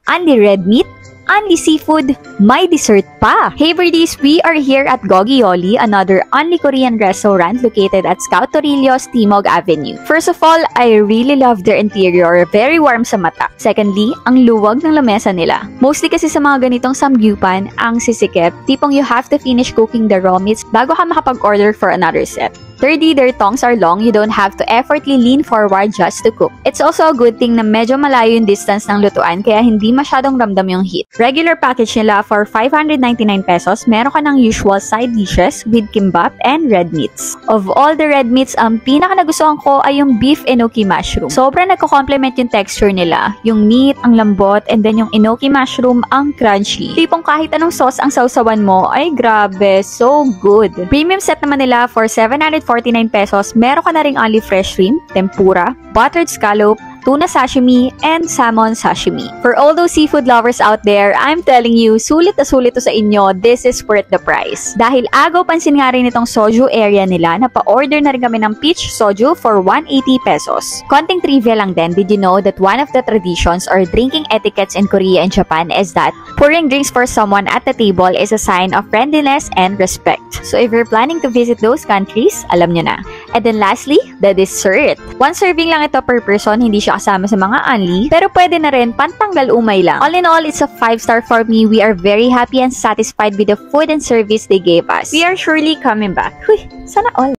only red meat, only seafood, may dessert pa! Hey birdies, we are here at Gogioli, another only Korean restaurant located at Scout Torillos, Timog Avenue. First of all, I really love their interior, very warm sa mata. Secondly, ang luwag ng lamesa nila. Mostly kasi sa mga ganitong samgyupan, ang sisikip, tipong you have to finish cooking the raw meats bago ka makapag-order for another set. Thirdly, their tongs are long, you don't have to effortly lean forward just to cook. It's also a good thing na medyo malayo yung distance ng lutuan kaya hindi masyadong ramdam yung heat. Regular package nila for 599 pesos, meron ka ng usual side dishes with kimbap and red meats. Of all the red meats, ang pinaka nagustuhan ko ay yung beef enoki mushroom. Sobrang nagko-complement yung texture nila. Yung meat, ang lambot, and then yung enoki mushroom, ang crunchy. Tipong kahit anong sauce ang sausawan mo, ay grabe, so good. Premium set naman nila for 749 pesos, meron ka na ring only fresh shrimp, tempura, buttered scallop, tuna sashimi, and salmon sashimi. For all those seafood lovers out there, I'm telling you, sulit na sulit to sa inyo, this is worth the price. Dahil agaw pansin nga rin itong soju area nila, napa-order na rin kami ng peach soju for 180 pesos. Konting trivia lang din, did you know that one of the traditions or drinking etiquettes in Korea and Japan is that pouring drinks for someone at the table is a sign of friendliness and respect. So if you're planning to visit those countries, alam nyo na. And then lastly, the dessert. One serving lang ito per person, hindi siya kasama sa mga only, pero pwede na rin pantanggal umay lang. All in all, it's a 5-star for me. We are very happy and satisfied with the food and service they gave us. We are surely coming back. Huy, sana all.